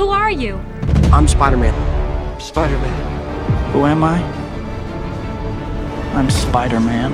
Who are you? I'm Spider-Man. Spider-Man. Who am I? I'm Spider-Man.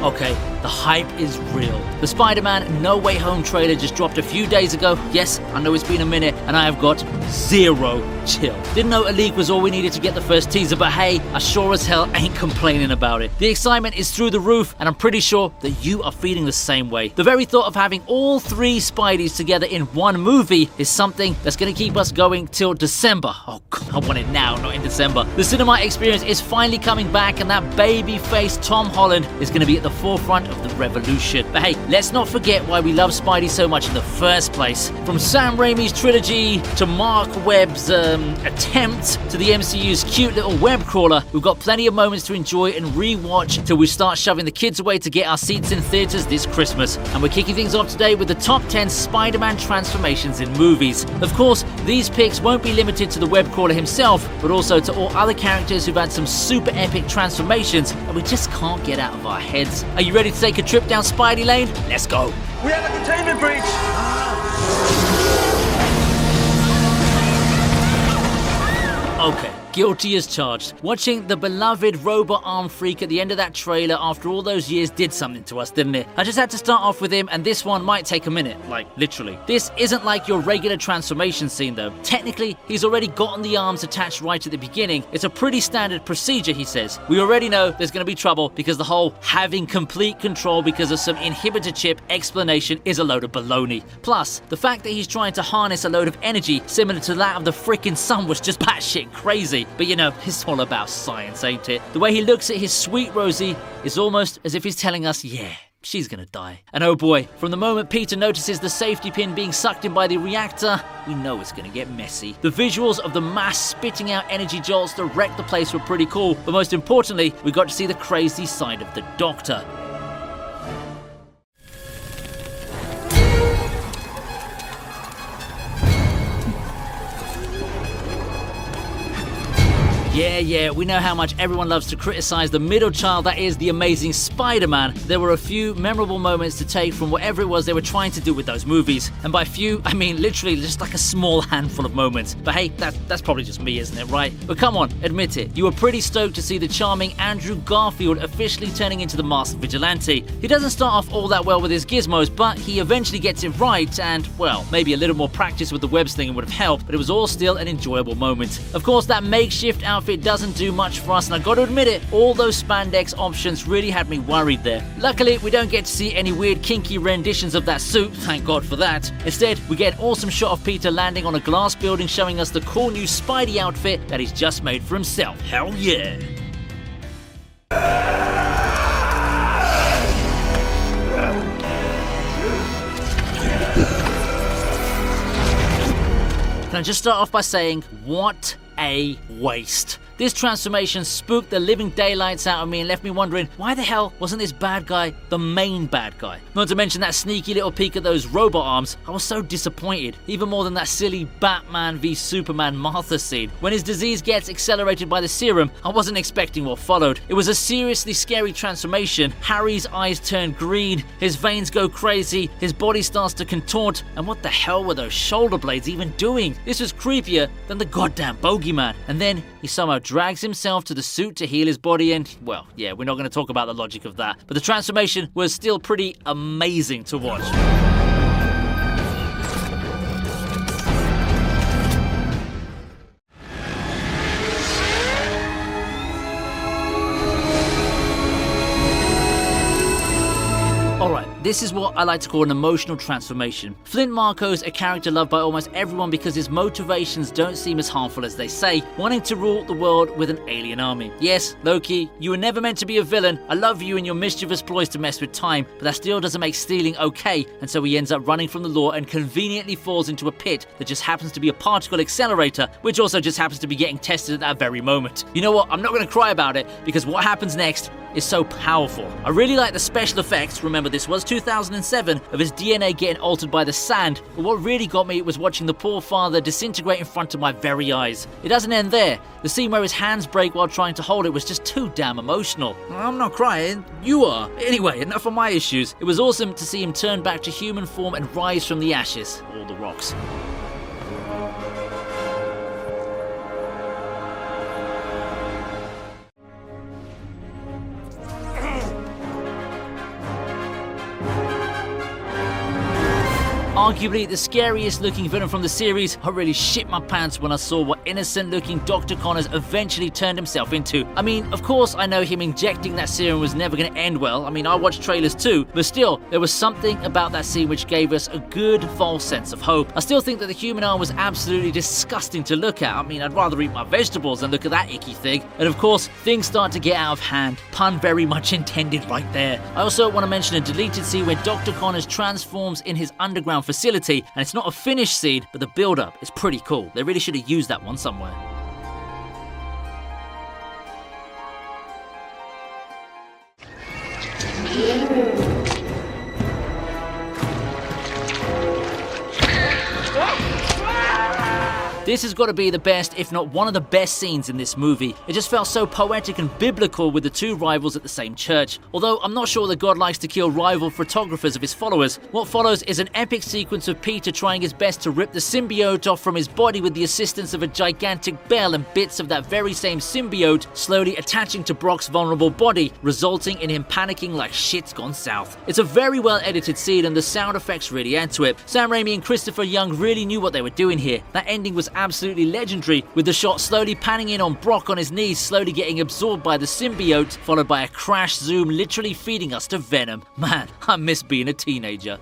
Okay, the hype is real. The Spider-Man No Way Home trailer just dropped a few days ago. Yes, I know it's been a minute, and I have got zero chill. Didn't know a leak was all we needed to get the first teaser, but hey, I sure as hell ain't complaining about it. The excitement is through the roof, and I'm pretty sure that you are feeling the same way. The very thought of having all three Spideys together in one movie is something that's going to keep us going till December. Oh God, I want it now, not in December. The cinema experience is finally coming back, and that baby-faced Tom Holland is going to be at the forefront of the revolution. But hey, let's not forget why we love Spidey so much in the first place. From Sam Raimi's trilogy to Mark Webb's attempt to the MCU's cute little web crawler, we've got plenty of moments to enjoy and re-watch till we start shoving the kids away to get our seats in theaters this Christmas. And we're kicking things off today with the top 10 Spider-Man transformations in movies. Of course, these picks won't be limited to the web crawler himself, but also to all other characters who've had some super epic transformations that we just can't get out of our heads. Are you ready to take a trip down Spidey Lane? Let's go. We have a containment breach! Okay, guilty as charged. Watching the beloved robot arm freak at the end of that trailer after all those years did something to us, didn't it? I just had to start off with him, and this one might take a minute, like literally. This isn't like your regular transformation scene though. Technically, he's already gotten the arms attached right at the beginning. It's a pretty standard procedure, he says. We already know there's going to be trouble because the whole having complete control because of some inhibitor chip explanation is a load of baloney. Plus, the fact that he's trying to harness a load of energy similar to that of the freaking sun was just batshit crazy. But you know, it's all about science, ain't it? The way he looks at his sweet Rosie is almost as if he's telling us, yeah, she's gonna die. And oh boy, from the moment Peter notices the safety pin being sucked in by the reactor, we know it's gonna get messy. The visuals of the mass spitting out energy jolts that wrecked the place were pretty cool, but most importantly, we got to see the crazy side of the Doctor. Yeah, we know how much everyone loves to criticize the middle child that is the amazing Spider-Man. There were a few memorable moments to take from whatever it was they were trying to do with those movies. And by few, I mean literally just like a small handful of moments. But hey, that's probably just me, isn't it, right? But come on, admit it. You were pretty stoked to see the charming Andrew Garfield officially turning into the masked vigilante. He doesn't start off all that well with his gizmos, but he eventually gets it right, and, well, maybe a little more practice with the web slinging would have helped, but it was all still an enjoyable moment. Of course, that makeshift outfit doesn't do much for us, and I gotta admit it, all those spandex options really had me worried there. Luckily, we don't get to see any weird kinky renditions of that suit, thank God for that. Instead, we get an awesome shot of Peter landing on a glass building showing us the cool new Spidey outfit that he's just made for himself. Hell yeah! Can I just start off by saying, what a waste. This transformation spooked the living daylights out of me and left me wondering, why the hell wasn't this bad guy the main bad guy? Not to mention that sneaky little peek at those robot arms. I was so disappointed, even more than that silly Batman v Superman Martha scene. When his disease gets accelerated by the serum, I wasn't expecting what followed. It was a seriously scary transformation. Harry's eyes turn green, his veins go crazy, his body starts to contort, and what the hell were those shoulder blades even doing? This was creepier than the goddamn bogeyman. And then he somehow drags himself to the suit to heal his body, and, well, yeah, we're not going to talk about the logic of that, but the transformation was still pretty amazing to watch. Alright, this is what I like to call an emotional transformation. Flint Marko's a character loved by almost everyone because his motivations don't seem as harmful as they say, wanting to rule the world with an alien army. Yes, Loki, you were never meant to be a villain. I love you and your mischievous ploys to mess with time, but that still doesn't make stealing okay, and so he ends up running from the law and conveniently falls into a pit that just happens to be a particle accelerator, which also just happens to be getting tested at that very moment. You know what, I'm not going to cry about it, because what happens next is so powerful. I really like the special effects. Remember, this was 2000 2007 of his DNA getting altered by the sand, but what really got me was watching the poor father disintegrate in front of my very eyes. It doesn't end there. The scene where his hands break while trying to hold it was just too damn emotional. I'm not crying, you are. Anyway, enough of my issues. It was awesome to see him turn back to human form and rise from the ashes, or the rocks. Arguably the scariest looking villain from the series, I really shit my pants when I saw what innocent looking Dr. Connors eventually turned himself into. I mean, of course I know him injecting that serum was never going to end well. I mean, I watched trailers too, but still, there was something about that scene which gave us a good false sense of hope. I still think that the human arm was absolutely disgusting to look at. I mean, I'd rather eat my vegetables than look at that icky thing. And of course, things start to get out of hand. Pun very much intended right there. I also want to mention a deleted scene where Dr. Connors transforms in his underground facility, and it's not a finished scene, but the build-up is pretty cool. They really should have used that one somewhere. This has got to be the best, if not one of the best scenes in this movie. It just felt so poetic and biblical with the two rivals at the same church. Although I'm not sure that God likes to kill rival photographers of his followers. What follows is an epic sequence of Peter trying his best to rip the symbiote off from his body with the assistance of a gigantic bell and bits of that very same symbiote slowly attaching to Brock's vulnerable body, resulting in him panicking like shit's gone south. It's a very well edited scene and the sound effects really add to it. Sam Raimi and Christopher Young really knew what they were doing here. That ending was absolutely legendary, with the shot slowly panning in on Brock on his knees, slowly getting absorbed by the symbiote, followed by a crash zoom literally feeding us to Venom. Man, I miss being a teenager.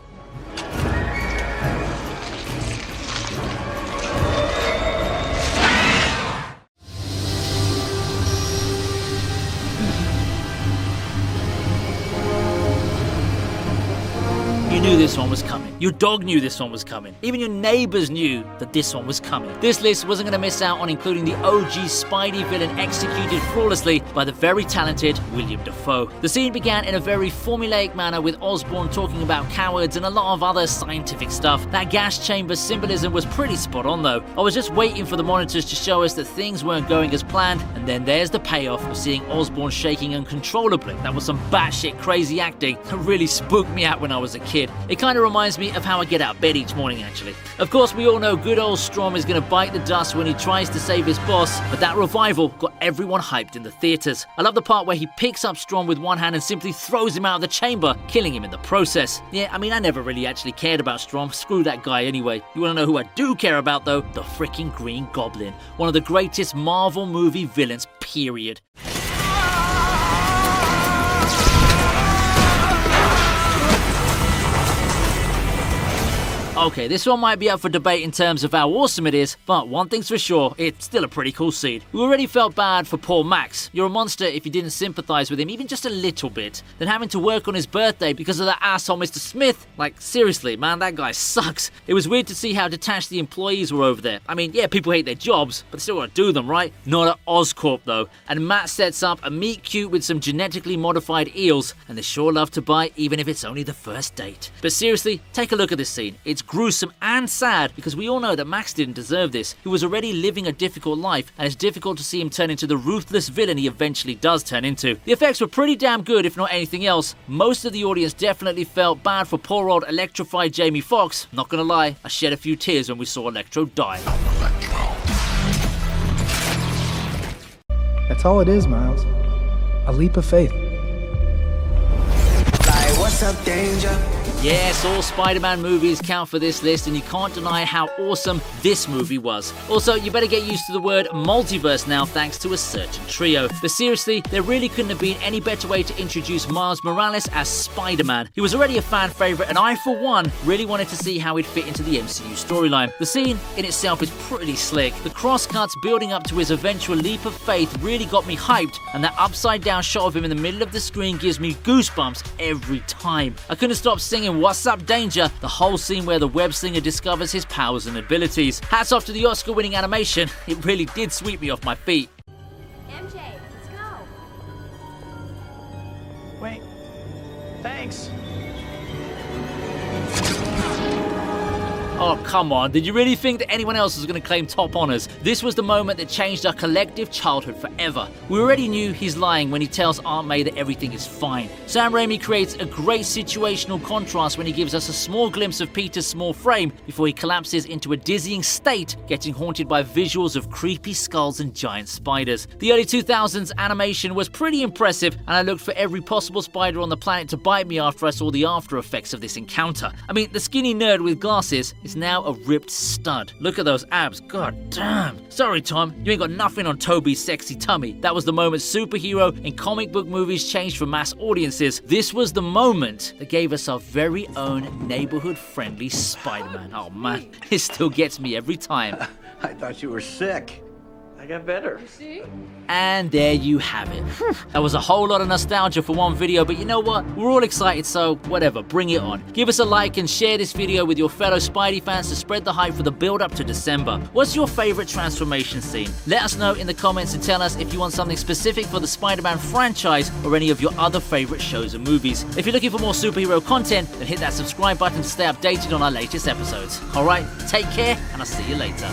You knew this one was coming. Your dog knew this one was coming. Even your neighbors knew that this one was coming. This list wasn't going to miss out on including the OG Spidey villain executed flawlessly by the very talented William Dafoe. The scene began in a very formulaic manner with Osborn talking about cowards and a lot of other scientific stuff. That gas chamber symbolism was pretty spot on though. I was just waiting for the monitors to show us that things weren't going as planned, and then there's the payoff of seeing Osborn shaking uncontrollably. That was some batshit crazy acting that really spooked me out when I was a kid. It kind of reminds me of how I get out of bed each morning actually. Of course we all know good old Strom is going to bite the dust when he tries to save his boss, but that revival got everyone hyped in the theatres. I love the part where he picks up Strom with one hand and simply throws him out of the chamber, killing him in the process. Yeah, I mean I never really actually cared about Strom, screw that guy anyway. You want to know who I do care about though? The freaking Green Goblin. One of the greatest Marvel movie villains, period. Okay, this one might be up for debate in terms of how awesome it is, but one thing's for sure, it's still a pretty cool scene. We already felt bad for poor Max. You're a monster if you didn't sympathize with him even just a little bit. Then having to work on his birthday because of that asshole Mr. Smith, like seriously, man, that guy sucks. It was weird to see how detached the employees were over there. I mean, yeah, people hate their jobs, but they still want to do them, right? Not at Oscorp though. And Matt sets up a meet cute with some genetically modified eels, and they sure love to bite even if it's only the first date. But seriously, take a look at this scene. It's gruesome and sad because we all know that Max didn't deserve this. He was already living a difficult life, and it's difficult to see him turn into the ruthless villain he eventually does turn into. The effects were pretty damn good if not anything else. Most of the audience definitely felt bad for poor old electrified Jamie Foxx. Not gonna lie, I shed a few tears when we saw Electro die. That's all it is, Miles. A leap of faith. Like, what's up, danger? Yes, all Spider-Man movies count for this list, and you can't deny how awesome this movie was. Also, you better get used to the word multiverse now thanks to a certain trio. But seriously, there really couldn't have been any better way to introduce Miles Morales as Spider-Man. He was already a fan favourite, and I, for one, really wanted to see how he'd fit into the MCU storyline. The scene in itself is pretty slick. The crosscuts building up to his eventual leap of faith really got me hyped, and that upside-down shot of him in the middle of the screen gives me goosebumps every time. I couldn't stop singing "What's Up, Danger?" the whole scene where the web slinger discovers his powers and abilities. Hats off to the Oscar-winning animation. It really did sweep me off my feet. MJ, let's go. Wait. Thanks. Oh, come on. Did you really think that anyone else was going to claim top honors? This was the moment that changed our collective childhood forever. We already knew he's lying when he tells Aunt May that everything is fine. Sam Raimi creates a great situational contrast when he gives us a small glimpse of Peter's small frame before he collapses into a dizzying state, getting haunted by visuals of creepy skulls and giant spiders. The early 2000s animation was pretty impressive, and I looked for every possible spider on the planet to bite me after I saw the after effects of this encounter. I mean, the skinny nerd with glasses is now a ripped stud. Look at those abs, god damn. Sorry Tom, you ain't got nothing on Toby's sexy tummy. That was the moment superhero and comic book movies changed for mass audiences. This was the moment that gave us our very own neighborhood-friendly Spider-Man. Oh man, it still gets me every time. I thought you were sick. I got better. And there you have it. That was a whole lot of nostalgia for one video, but you know what? We're all excited, so whatever, bring it on. Give us a like and share this video with your fellow Spidey fans to spread the hype for the build up to December. What's your favorite transformation scene? Let us know in the comments and tell us if you want something specific for the Spider-Man franchise or any of your other favorite shows and movies. If you're looking for more superhero content, then hit that subscribe button to stay updated on our latest episodes. Alright, take care, and I'll see you later.